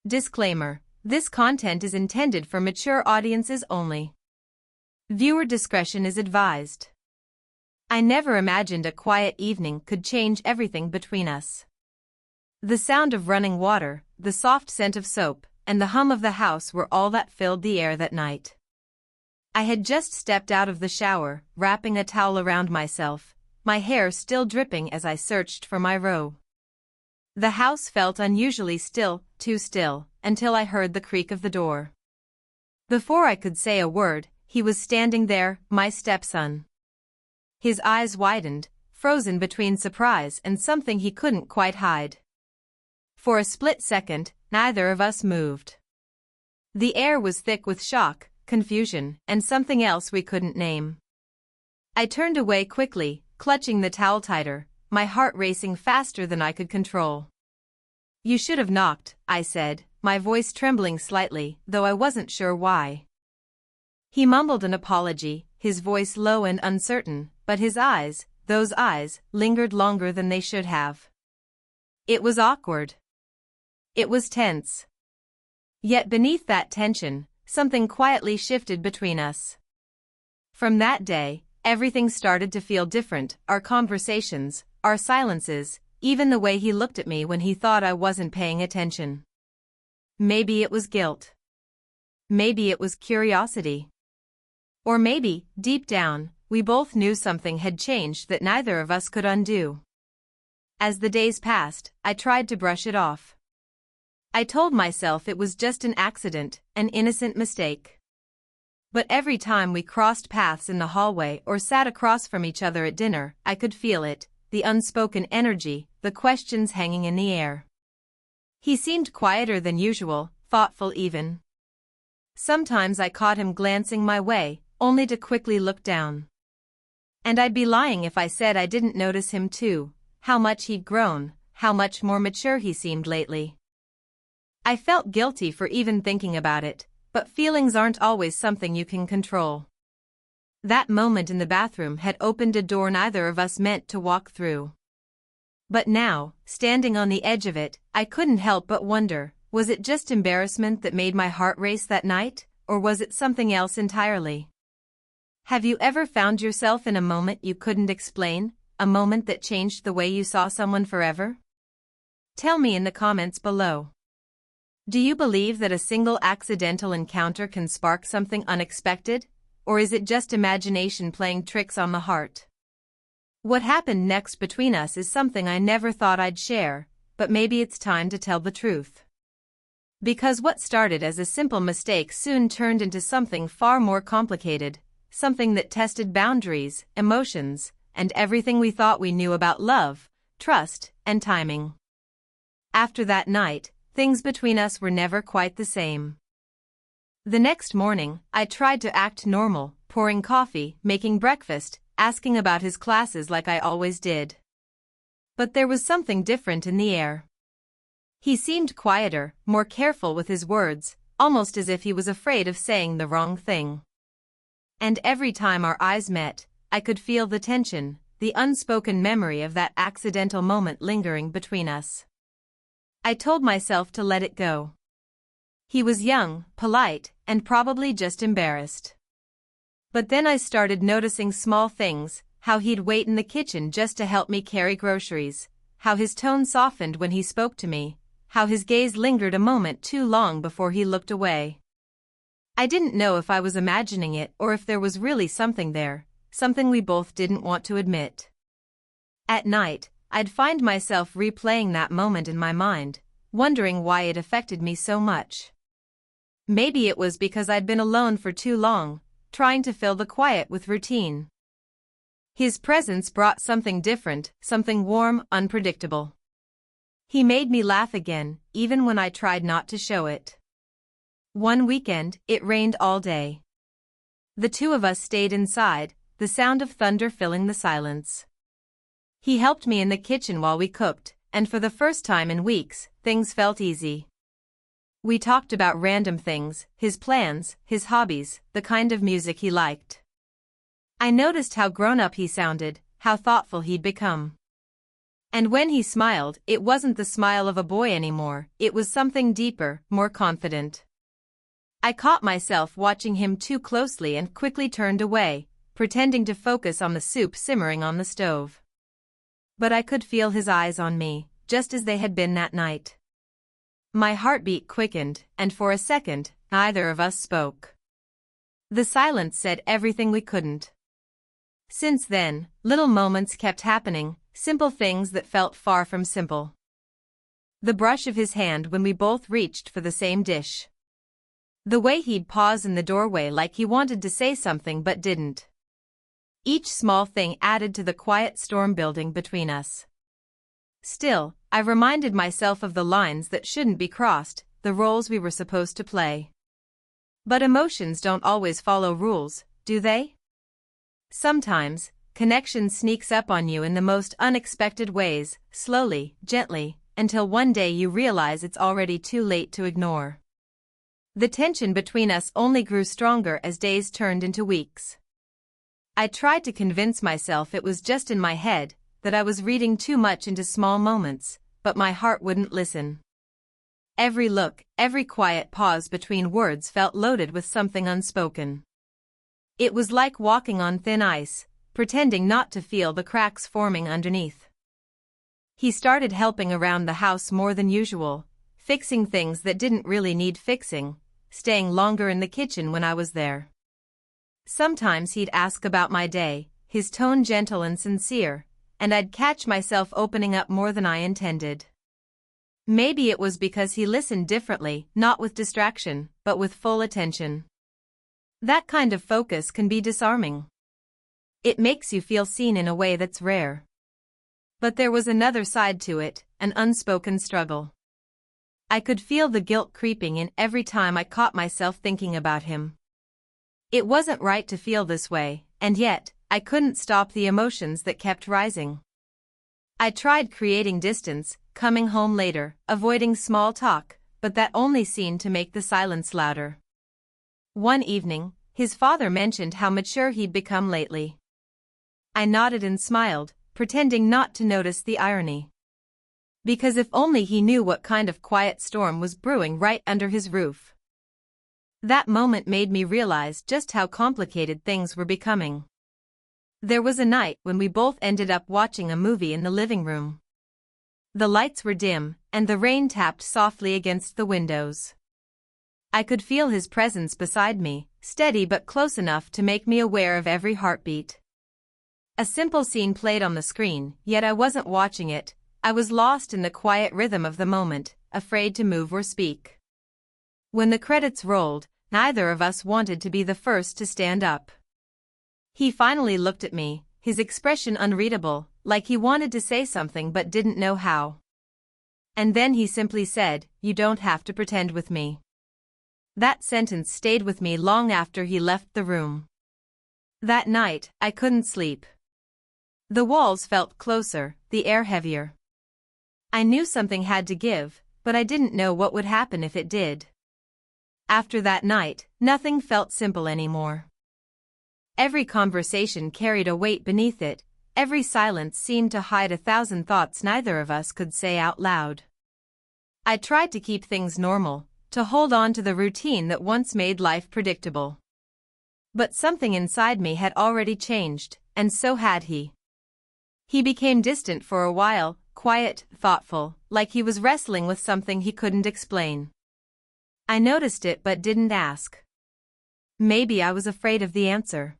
Disclaimer: this content is intended for mature audiences only. Viewer discretion is advised. I never imagined a quiet evening could change everything between us. The sound of running water, the soft scent of soap, and the hum of the house were all that filled the air that night. I had just stepped out of the shower, wrapping a towel around myself, my hair still dripping as I searched for my robe. The house felt unusually still, too still, until I heard the creak of the door. Before I could say a word, he was standing there, my stepson. His eyes widened, frozen between surprise and something he couldn't quite hide. For a split second, neither of us moved. The air was thick with shock, confusion, and something else we couldn't name. I turned away quickly, clutching the towel tighter, my heart racing faster than I could control. "You should have knocked," I said, my voice trembling slightly, though I wasn't sure why. He mumbled an apology, his voice low and uncertain, but his eyes, those eyes, lingered longer than they should have. It was awkward. It was tense. Yet beneath that tension, something quietly shifted between us. From that day, everything started to feel different, our conversations, our silences, even the way he looked at me when he thought I wasn't paying attention. Maybe it was guilt. Maybe it was curiosity. Or maybe, deep down, we both knew something had changed that neither of us could undo. As the days passed, I tried to brush it off. I told myself it was just an accident, an innocent mistake. But every time we crossed paths in the hallway or sat across from each other at dinner, I could feel it, the unspoken energy, the questions hanging in the air. He seemed quieter than usual, thoughtful even. Sometimes I caught him glancing my way, only to quickly look down. And I'd be lying if I said I didn't notice him too, how much he'd grown, how much more mature he seemed lately. I felt guilty for even thinking about it, but feelings aren't always something you can control. That moment in the bathroom had opened a door neither of us meant to walk through. But now, standing on the edge of it, I couldn't help but wonder, was it just embarrassment that made my heart race that night, or was it something else entirely? Have you ever found yourself in a moment you couldn't explain, a moment that changed the way you saw someone forever? Tell me in the comments below. Do you believe that a single accidental encounter can spark something unexpected, or is it just imagination playing tricks on the heart? What happened next between us is something I never thought I'd share, but maybe it's time to tell the truth. Because what started as a simple mistake soon turned into something far more complicated, something that tested boundaries, emotions, and everything we thought we knew about love, trust, and timing. After that night, things between us were never quite the same. The next morning, I tried to act normal, pouring coffee, making breakfast, asking about his classes like I always did. But there was something different in the air. He seemed quieter, more careful with his words, almost as if he was afraid of saying the wrong thing. And every time our eyes met, I could feel the tension, the unspoken memory of that accidental moment lingering between us. I told myself to let it go. He was young, polite, and probably just embarrassed. But then I started noticing small things, how he'd wait in the kitchen just to help me carry groceries, how his tone softened when he spoke to me, how his gaze lingered a moment too long before he looked away. I didn't know if I was imagining it or if there was really something there, something we both didn't want to admit. At night, I'd find myself replaying that moment in my mind, wondering why it affected me so much. Maybe it was because I'd been alone for too long, trying to fill the quiet with routine. His presence brought something different, something warm, unpredictable. He made me laugh again, even when I tried not to show it. One weekend, it rained all day. The two of us stayed inside, the sound of thunder filling the silence. He helped me in the kitchen while we cooked, and for the first time in weeks, things felt easy. We talked about random things, his plans, his hobbies, the kind of music he liked. I noticed how grown-up he sounded, how thoughtful he'd become. And when he smiled, it wasn't the smile of a boy anymore, it was something deeper, more confident. I caught myself watching him too closely and quickly turned away, pretending to focus on the soup simmering on the stove. But I could feel his eyes on me, just as they had been that night. My heartbeat quickened, and for a second, neither of us spoke. The silence said everything we couldn't. Since then, little moments kept happening, simple things that felt far from simple. The brush of his hand when we both reached for the same dish. The way he'd pause in the doorway like he wanted to say something but didn't. Each small thing added to the quiet storm building between us. Still, I reminded myself of the lines that shouldn't be crossed, the roles we were supposed to play. But emotions don't always follow rules, do they? Sometimes, connection sneaks up on you in the most unexpected ways, slowly, gently, until one day you realize it's already too late to ignore. The tension between us only grew stronger as days turned into weeks. I tried to convince myself it was just in my head, that I was reading too much into small moments, but my heart wouldn't listen. Every look, every quiet pause between words felt loaded with something unspoken. It was like walking on thin ice, pretending not to feel the cracks forming underneath. He started helping around the house more than usual, fixing things that didn't really need fixing, staying longer in the kitchen when I was there. Sometimes he'd ask about my day, his tone gentle and sincere, and I'd catch myself opening up more than I intended. Maybe it was because he listened differently, not with distraction, but with full attention. That kind of focus can be disarming. It makes you feel seen in a way that's rare. But there was another side to it, an unspoken struggle. I could feel the guilt creeping in every time I caught myself thinking about him. It wasn't right to feel this way, and yet, I couldn't stop the emotions that kept rising. I tried creating distance, coming home later, avoiding small talk, but that only seemed to make the silence louder. One evening, his father mentioned how mature he'd become lately. I nodded and smiled, pretending not to notice the irony. Because if only he knew what kind of quiet storm was brewing right under his roof. That moment made me realize just how complicated things were becoming. There was a night when we both ended up watching a movie in the living room. The lights were dim, and the rain tapped softly against the windows. I could feel his presence beside me, steady but close enough to make me aware of every heartbeat. A simple scene played on the screen, yet I wasn't watching it, I was lost in the quiet rhythm of the moment, afraid to move or speak. When the credits rolled, neither of us wanted to be the first to stand up. He finally looked at me, his expression unreadable, like he wanted to say something but didn't know how. And then he simply said, "You don't have to pretend with me." That sentence stayed with me long after he left the room. That night, I couldn't sleep. The walls felt closer, the air heavier. I knew something had to give, but I didn't know what would happen if it did. After that night, nothing felt simple anymore. Every conversation carried a weight beneath it, every silence seemed to hide 1,000 thoughts neither of us could say out loud. I tried to keep things normal, to hold on to the routine that once made life predictable. But something inside me had already changed, and so had he. He became distant for a while, quiet, thoughtful, like he was wrestling with something he couldn't explain. I noticed it but didn't ask. Maybe I was afraid of the answer.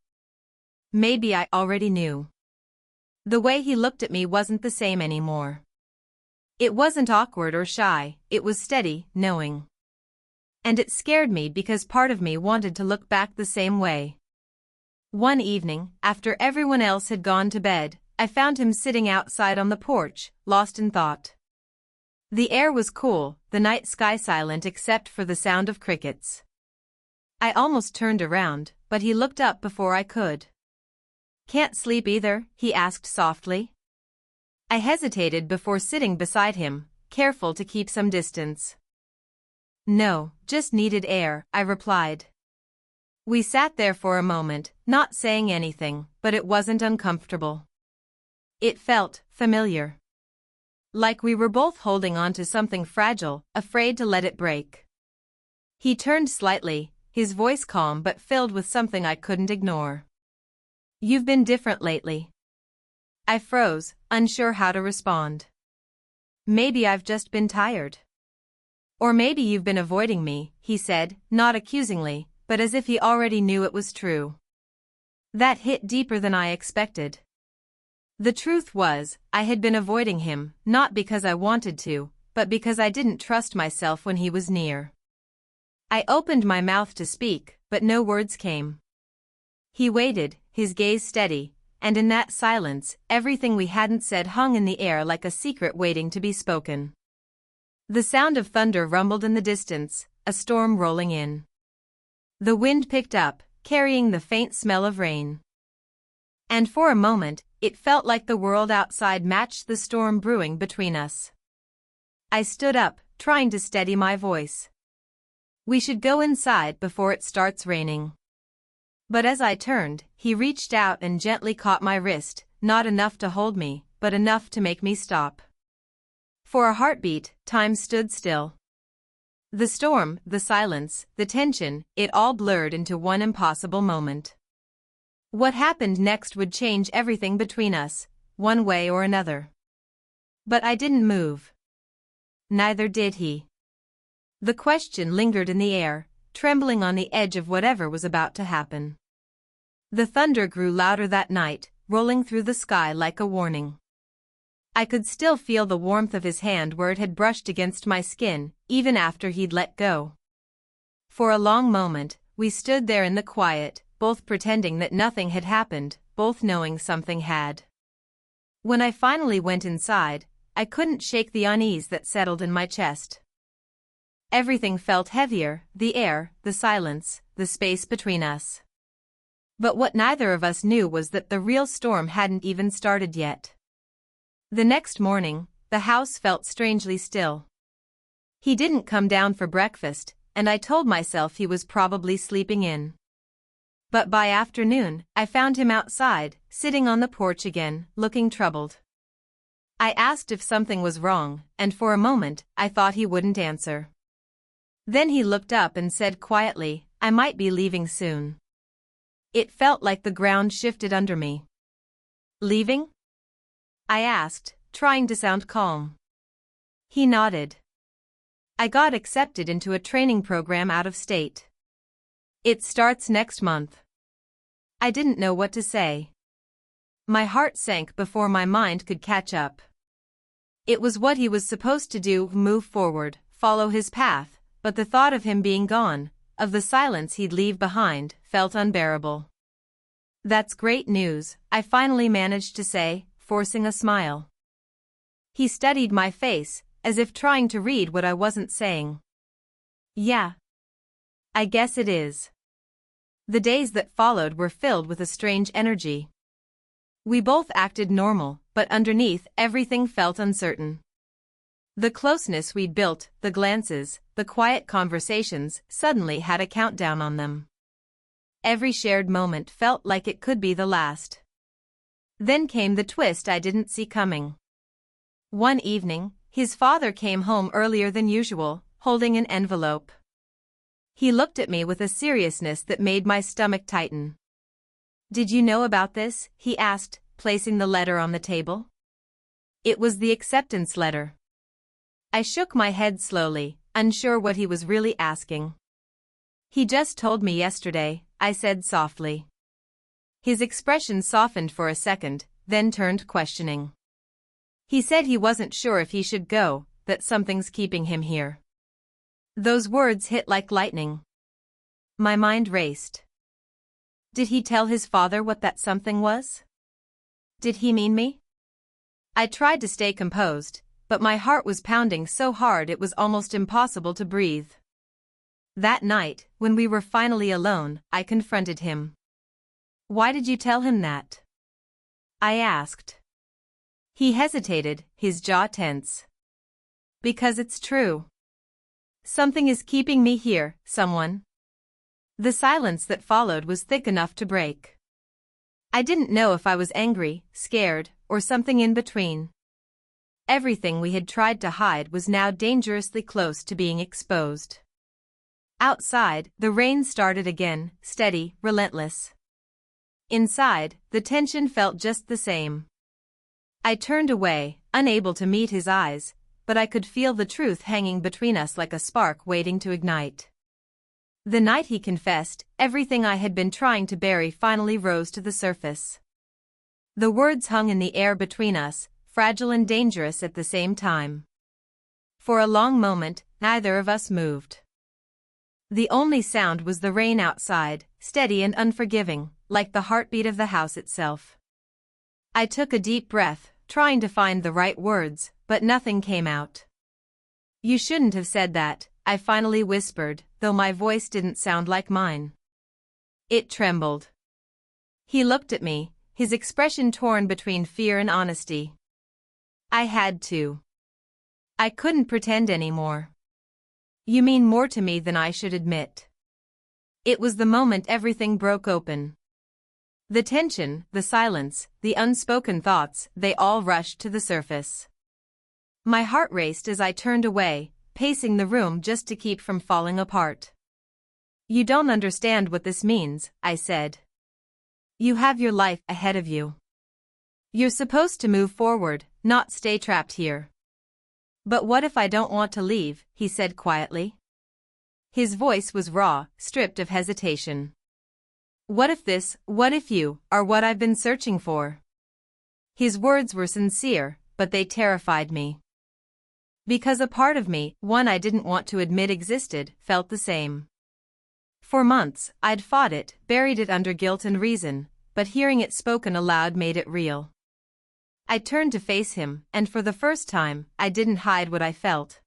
Maybe I already knew. The way he looked at me wasn't the same anymore. It wasn't awkward or shy, it was steady, knowing. And it scared me because part of me wanted to look back the same way. One evening, after everyone else had gone to bed, I found him sitting outside on the porch, lost in thought. The air was cool, the night sky silent except for the sound of crickets. I almost turned around, but he looked up before I could. "Can't sleep either?" he asked softly. I hesitated before sitting beside him, careful to keep some distance. "No, just needed air," I replied. We sat there for a moment, not saying anything, but it wasn't uncomfortable. It felt familiar. like we were both holding on to something fragile, afraid to let it break. He turned slightly, his voice calm but filled with something I couldn't ignore. "You've been different lately." I froze, unsure how to respond. "Maybe I've just been tired." "Or maybe you've been avoiding me," he said, not accusingly, but as if he already knew it was true. That hit deeper than I expected. The truth was, I had been avoiding him, not because I wanted to, but because I didn't trust myself when he was near. I opened my mouth to speak, but no words came. He waited, his gaze steady, and in that silence, everything we hadn't said hung in the air like a secret waiting to be spoken. The sound of thunder rumbled in the distance, a storm rolling in. The wind picked up, carrying the faint smell of rain. And for a moment, it felt like the world outside matched the storm brewing between us. I stood up, trying to steady my voice. "We should go inside before it starts raining." But as I turned, he reached out and gently caught my wrist, not enough to hold me, but enough to make me stop. For a heartbeat, time stood still. The storm, the silence, the tension, it all blurred into one impossible moment. What happened next would change everything between us, one way or another. But I didn't move. Neither did he. The question lingered in the air, trembling on the edge of whatever was about to happen. The thunder grew louder that night, rolling through the sky like a warning. I could still feel the warmth of his hand where it had brushed against my skin, even after he'd let go. For a long moment, we stood there in the quiet, both pretending that nothing had happened, both knowing something had. When I finally went inside, I couldn't shake the unease that settled in my chest. Everything felt heavier, the air, the silence, the space between us. But what neither of us knew was that the real storm hadn't even started yet. The next morning, the house felt strangely still. He didn't come down for breakfast, and I told myself he was probably sleeping in. But by afternoon, I found him outside, sitting on the porch again, looking troubled. I asked if something was wrong, and for a moment, I thought he wouldn't answer. Then he looked up and said quietly, "I might be leaving soon." It felt like the ground shifted under me. "Leaving?" I asked, trying to sound calm. He nodded. "I got accepted into a training program out of state. It starts next month." I didn't know what to say. My heart sank before my mind could catch up. It was what he was supposed to do, move forward, follow his path, but the thought of him being gone, of the silence he'd leave behind, felt unbearable. "That's great news," I finally managed to say, forcing a smile. He studied my face, as if trying to read what I wasn't saying. "Yeah. I guess it is." The days that followed were filled with a strange energy. We both acted normal, but underneath everything felt uncertain. The closeness we'd built, the glances, the quiet conversations, suddenly had a countdown on them. Every shared moment felt like it could be the last. Then came the twist I didn't see coming. One evening, his father came home earlier than usual, holding an envelope. He looked at me with a seriousness that made my stomach tighten. "Did you know about this?" he asked, placing the letter on the table. It was the acceptance letter. I shook my head slowly, unsure what he was really asking. "He just told me yesterday," I said softly. His expression softened for a second, then turned questioning. "He said he wasn't sure if he should go, that something's keeping him here." Those words hit like lightning. My mind raced. Did he tell his father what that something was? Did he mean me? I tried to stay composed, but my heart was pounding so hard it was almost impossible to breathe. That night, when we were finally alone, I confronted him. "Why did you tell him that?" I asked. He hesitated, his jaw tense. "Because it's true. Something is keeping me here, someone." The silence that followed was thick enough to break. I didn't know if I was angry, scared, or something in between. Everything we had tried to hide was now dangerously close to being exposed. Outside, the rain started again, steady, relentless. Inside, the tension felt just the same. I turned away, unable to meet his eyes, but I could feel the truth hanging between us like a spark waiting to ignite. The night he confessed, everything I had been trying to bury finally rose to the surface. The words hung in the air between us, fragile and dangerous at the same time. For a long moment, neither of us moved. The only sound was the rain outside, steady and unforgiving, like the heartbeat of the house itself. I took a deep breath, trying to find the right words, but nothing came out. "You shouldn't have said that," I finally whispered, though my voice didn't sound like mine. It trembled. He looked at me, his expression torn between fear and honesty. I had to. I couldn't pretend anymore. "You mean more to me than I should admit." It was the moment everything broke open. The tension, the silence, the unspoken thoughts, they all rushed to the surface. My heart raced as I turned away, pacing the room just to keep from falling apart. "You don't understand what this means," I said. "You have your life ahead of you. You're supposed to move forward, not stay trapped here." "But what if I don't want to leave?" he said quietly. His voice was raw, stripped of hesitation. "What if you, are what I've been searching for?" His words were sincere, but they terrified me. Because a part of me, one I didn't want to admit existed, felt the same. For months, I'd fought it, buried it under guilt and reason, but hearing it spoken aloud made it real. I turned to face him, and for the first time, I didn't hide what I felt.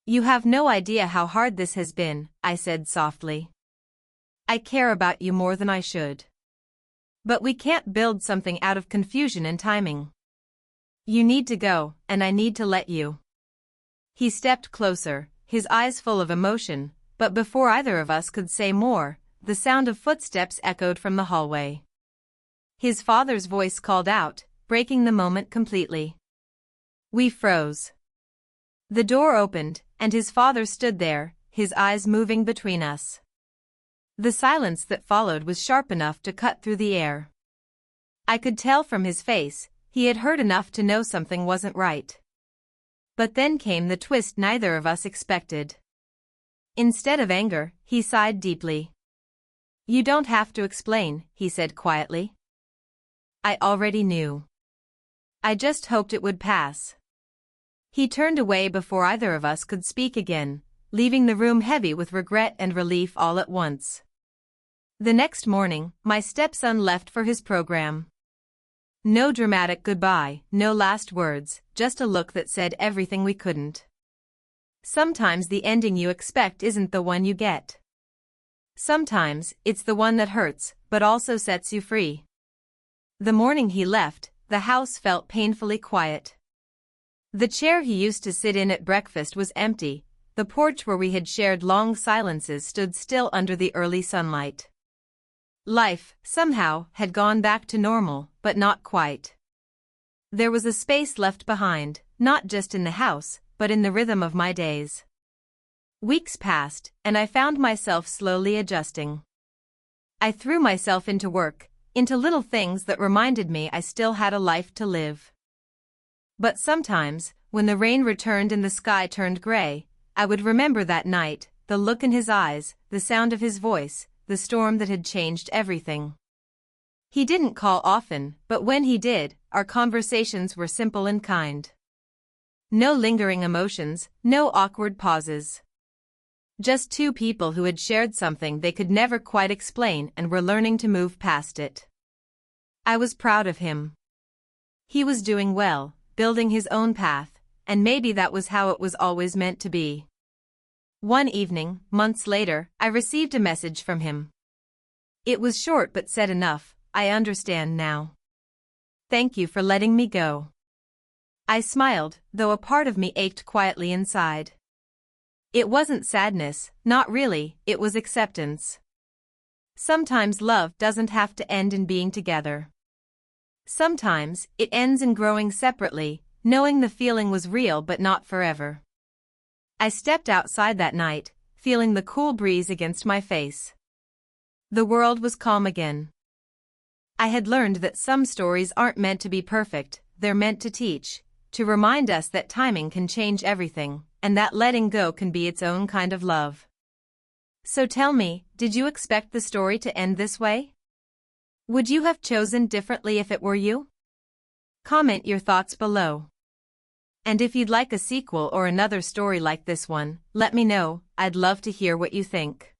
"You have no idea how hard this has been," I said softly. "I care about you more than I should. But we can't build something out of confusion and timing. You need to go, and I need to let you." He stepped closer, his eyes full of emotion, but before either of us could say more, the sound of footsteps echoed from the hallway. His father's voice called out, breaking the moment completely. We froze. The door opened, and his father stood there, his eyes moving between us. The silence that followed was sharp enough to cut through the air. I could tell from his face, he had heard enough to know something wasn't right. But then came the twist neither of us expected. Instead of anger, he sighed deeply. "You don't have to explain," he said quietly. "I already knew. I just hoped it would pass." He turned away before either of us could speak again, leaving the room heavy with regret and relief all at once. The next morning, my stepson left for his program. No dramatic goodbye, no last words, just a look that said everything we couldn't. Sometimes the ending you expect isn't the one you get. Sometimes, it's the one that hurts, but also sets you free. The morning he left, the house felt painfully quiet. The chair he used to sit in at breakfast was empty, the porch where we had shared long silences stood still under the early sunlight. Life, somehow, had gone back to normal, but not quite. There was a space left behind, not just in the house, but in the rhythm of my days. Weeks passed, and I found myself slowly adjusting. I threw myself into work, into little things that reminded me I still had a life to live. But sometimes, when the rain returned and the sky turned gray, I would remember that night, the look in his eyes, the sound of his voice, the storm that had changed everything. He didn't call often, but when he did, our conversations were simple and kind. No lingering emotions, no awkward pauses. Just two people who had shared something they could never quite explain and were learning to move past it. I was proud of him. He was doing well, building his own path, and maybe that was how it was always meant to be. One evening, months later, I received a message from him. It was short but said enough, "I understand now. Thank you for letting me go." I smiled, though a part of me ached quietly inside. It wasn't sadness, not really, it was acceptance. Sometimes love doesn't have to end in being together. Sometimes, it ends in growing separately, knowing the feeling was real but not forever. I stepped outside that night, feeling the cool breeze against my face. The world was calm again. I had learned that some stories aren't meant to be perfect, they're meant to teach, to remind us that timing can change everything, and that letting go can be its own kind of love. So tell me, did you expect the story to end this way? Would you have chosen differently if it were you? Comment your thoughts below. And if you'd like a sequel or another story like this one, let me know, I'd love to hear what you think.